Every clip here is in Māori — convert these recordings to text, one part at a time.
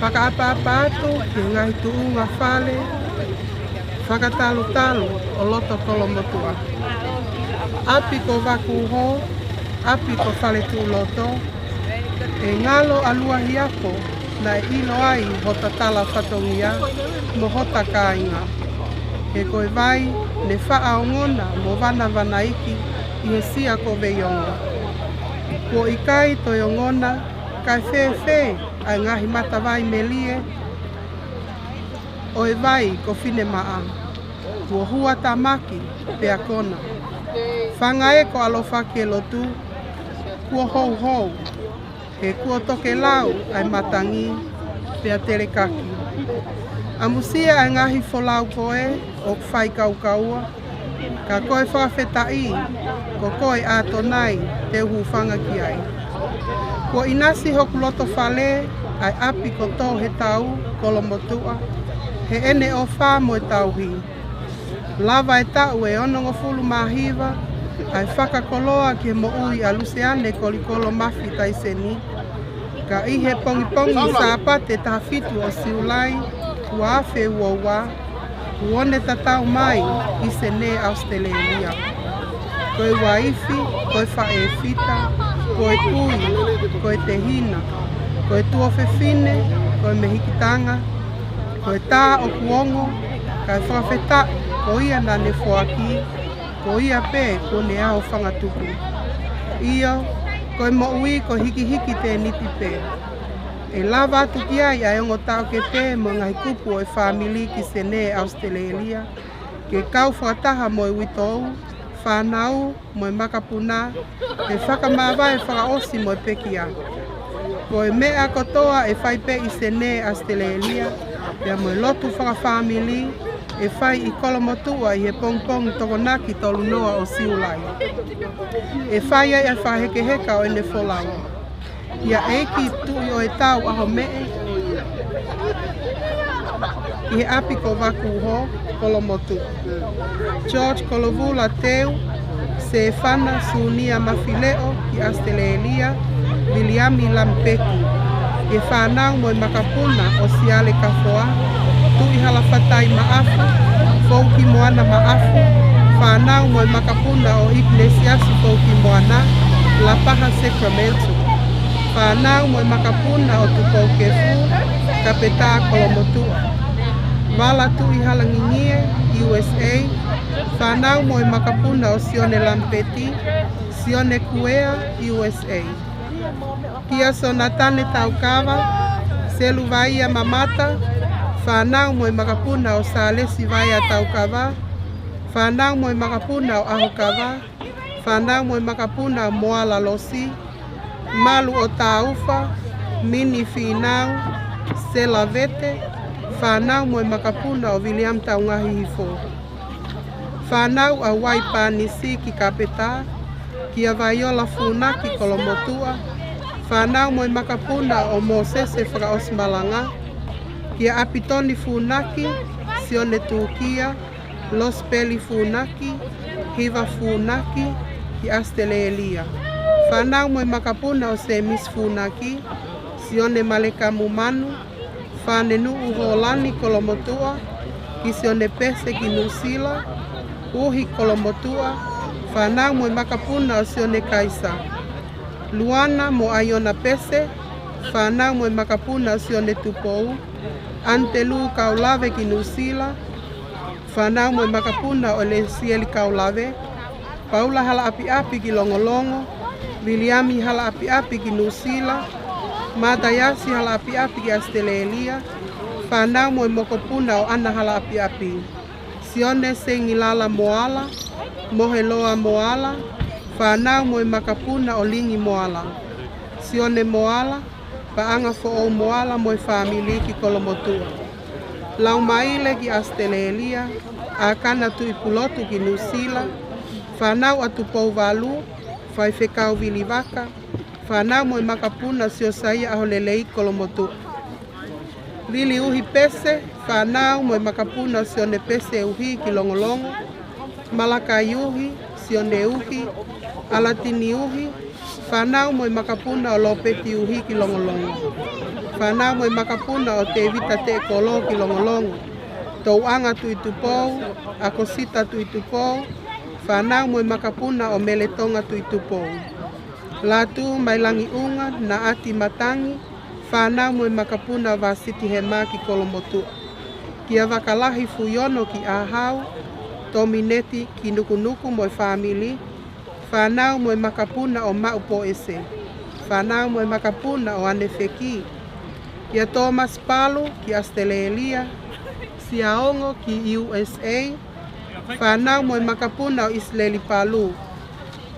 Whakaapa atu ki ngai tuunga whale, whakatalu-talu o loto kolomotua. Api ko waku ho, api ko whale tu loto, e ngalo alua hiako na ilo ai ho tatala whatongia mo hota kāinga. E koe vai ne whaaongona mo wana wanaiki i he sia ko veionga. Ko ikai to iongona, kai whewhe ai ngahi matawai melie, o e vai ko whine maa. Kua hua tamaki pea kona. Whanga e ko alofa ke lotu, kua hou hou. He kua toke lau ai matangi pea tere kaki. Amusia ai ngahi wholau koe o whai kaukaua. Ka koe whawhetai, ko koe atonai te hufanga ki ai. Ko inasi hoku loto whale ai api ko tō he tau kolomotua. He ene o whā mo e tauhi. Lava e tau e onongo fulu mahiwa, ai whakakoloa ki he mo ui a luseane kolikolo mafi taiseni. Ka ihe pongi sāpate taha fitu o siulai, ua awhe uaua, uone tatau mai i se ne Australia. Koe waifi, koe whae fita, koe kui, koe te hina, koe tuofefine, koe mehikitanga, koe tā o kuongo, kai whawheta, ko ia na ne whoaki, ko ia pē ko ne ao whangatuku. Io, koe mo ui ko hiki te niti pē. E lava atu ki ai ai ongo tau ke pē mo ngai kupu o e whamili ki se ne Australia, ke kau whakataha mo e witou, whanau mo e makapuna, e whakamāwa e whakaosi mo e pekia. Ko e mea kotoa e whai pē i se ne Australia, pea mo e lotu whakawhamili, e whai i kolomotua i he pongpong tokonaki tolu noa o siulai. E whai ai a whahekeheka o ene wholau. Ia eiki tui o e tau aho mee. I he api ko waku ho, kolomotu. George Kolovula teu, se whana sunia mawhileo ki Australia, Williami Lampeki. E whanau mo i makapuna o siale kafoa, tui halawhatai maafu, fauki moana maafu, whanau mo i makapuna o Ignesiasi fauki moana, La Paha Sacramento. Whanau mo i makapuna o tupau kefu, kapeta kolomotua. Wala tui halangingie, USA, whanau mo i makapuna o Sione Lampeti, Sione Kuea, USA. Kia sonatane taukawa, selu vaia mamata, whanau mo i makapuna o Salesi vaia taukawa, whanau mo i makapuna o Ahokawa, whanau mo i makapuna o Moala Losi, malu o Taufa, Mini Finau, Sela Vete, whanau mo i makapuna o William Taungahi Hifo. Whanau a Waipanisi ki kapeta, kia Vaiola Funaki kolomotua, whanau mo i makapuna o Mosese Whakaosmalanga, kia Apitoni Funaki, Sione Tukia, Los Peli Funaki, Hiva Funaki, ki Australia. Whanau mo i makapuna o Semis Funaki, Sione Maleka Mumanu, Whanenu Uholani kolomotua, ki Sione Pese ki Nusila, Uhi kolomotua, whanau mo i makapuna o Sione Kaisa. Luana mo Aiona Pese, whanau mo i makapuna o Sione Tupou, Antelu Kaulave ki Nusila, whanau mo i makapuna o Lesieli Kaulave, Paula hala api-api ki Longolongo, Williami hala api-api ki Nusila, Matayasi hala api-api ki Australia, whanau mo i mokopuna o Ana hala api-api. Sione Sengilala Moala, Moheloa Moala, whanau mo i makapuna o Lingi Moala. Sione Moala, paanga fo o Moala mo i whamili ki kolomotua. Lau maile ki Australia, a kana tu i pulotu ki Nusila, whanau atu pou walu, whai whekau Viliwaka, whanau mo i makapuna sio saia aho lelei kolomotua. Vili uhi pese, whanau mo i makapuna Sione Pese uhi ki Longolongo, Malakai uhi, Sione uhi, Alatini uhi, whanau mo i makapuna o Lopeti uhi ki Longolongo. Whanau mo makapuna o te vita te kolo ki longolongo. Tauanga tui tupou, akosita tui tupou, whanau mo makapuna o meletonga tui tupou. Latu mai langi unga na ati matangi, whanau mo makapuna wa siti he maki kolomotu. Kia wakalahi fuyono ki ahau, tomineti ki nukunuku mo family, whanau mo makapuna o maupo ese. Whanau mo makapuna o anefeki. Kia Thomas Palu ki Australia, Siaongo ki USA, whanau mo makapuna o Isleli Palu.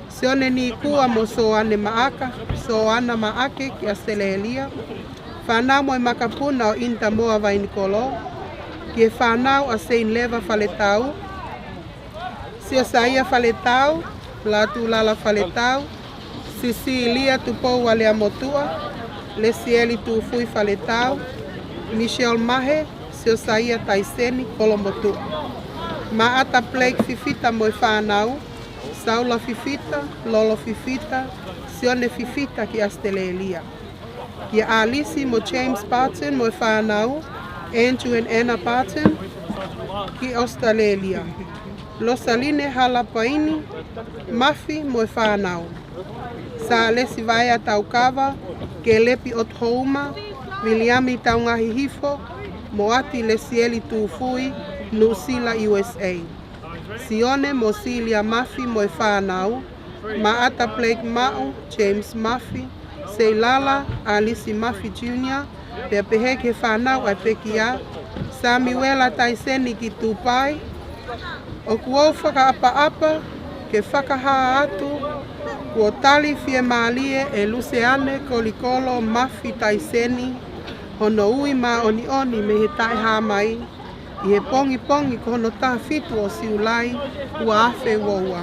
Sione ni kua mo soane maaka, soana maake ki Australia, whanau mo makapuna o Intamoa Vainikolo, ki whanau a Sein Leva Faletau, Sia Saia Faletau, Latu Lala Faletau, Sicilia Tupou Walea Motua, Lesieli Tufui Faletau, Michelle Mahe, Sia Saia Taiseni Kolomotua. Maata Blake Fifita mo whanau, Saula Fifita, Lolo Fifita, Sione Fifita ki Australia. Ki Alice mo James Barton mo whanau, Andrew and Anna Barton ki Australia. Losaline Halapaini, Mafi mo whanau. Sa Alesi Vaia Taukava, ke Lepi Othouma, Williami Taungahi Hifo, Moati Lesieli Tufui, Nusila USA. Sione Mosilia Mafi mo whanau, Maata Blake Mao, James Mafi, Seilala, Alice Mafi Jr., Pepehe ke whanau ai pekia, Samuela Taiseni ki Tupai, o kuo whakaapa-apa, ke whakaha atu, kuo tali fie maalie e Luciane Kolikolo Mafi Taiseni, hono ui ma oni oni me he tae hamai, i he pongi pongi ko hono taha fitu o siulai, ua afe woua.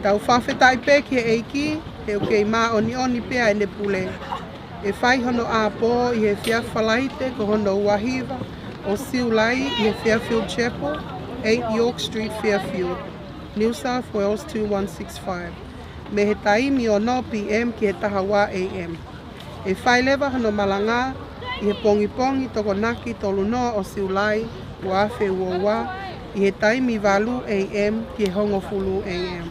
Tau whawhe tai peki he eiki, he o kei ma oni oni pea e ne pule. E whai hono a po i he whiawhalaite ko hono wahiva o siulai i he Fairfield Chapel, 8 York Street, Fairfield, New South Wales 2165. Me he taimi o no PM ki he tahawa AM. E whai lewa hono malanga i he pongi pongi toko naki tolu noa o siulai ua awhi uowa i he taimi walu AM ki he hongofulu AM.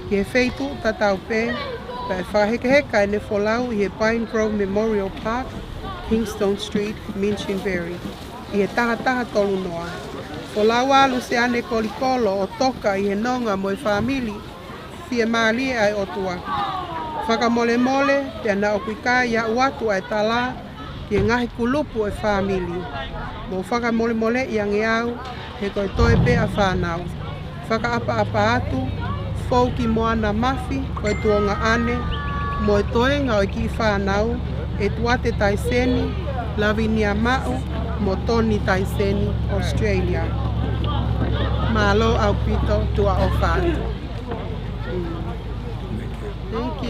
Ki he feitu tatau pe, pa e whahekeheka e ne folau i he Pine Grove Memorial Park, Kingston Street, Minchinbury. I he taha tolu noa. Folaua Luciane Kolikolo o toka i he nonga mo i whamili, fie maali ai otua. Whakamole mole, te ana okuika ia uatu ai tala, ki e ngahi kulupu e whamili. Mo whakamole mole i angeau, he koe toe pe a whanau. Whakaapa atu, fauki moana mafi, koe tuonga ane, mo e toe ngau ki whanau, e tuate Taiseni, Lavinia Mau, mo Toni Taiseni, Australia. Malo au pito tua o whātu. Thank you.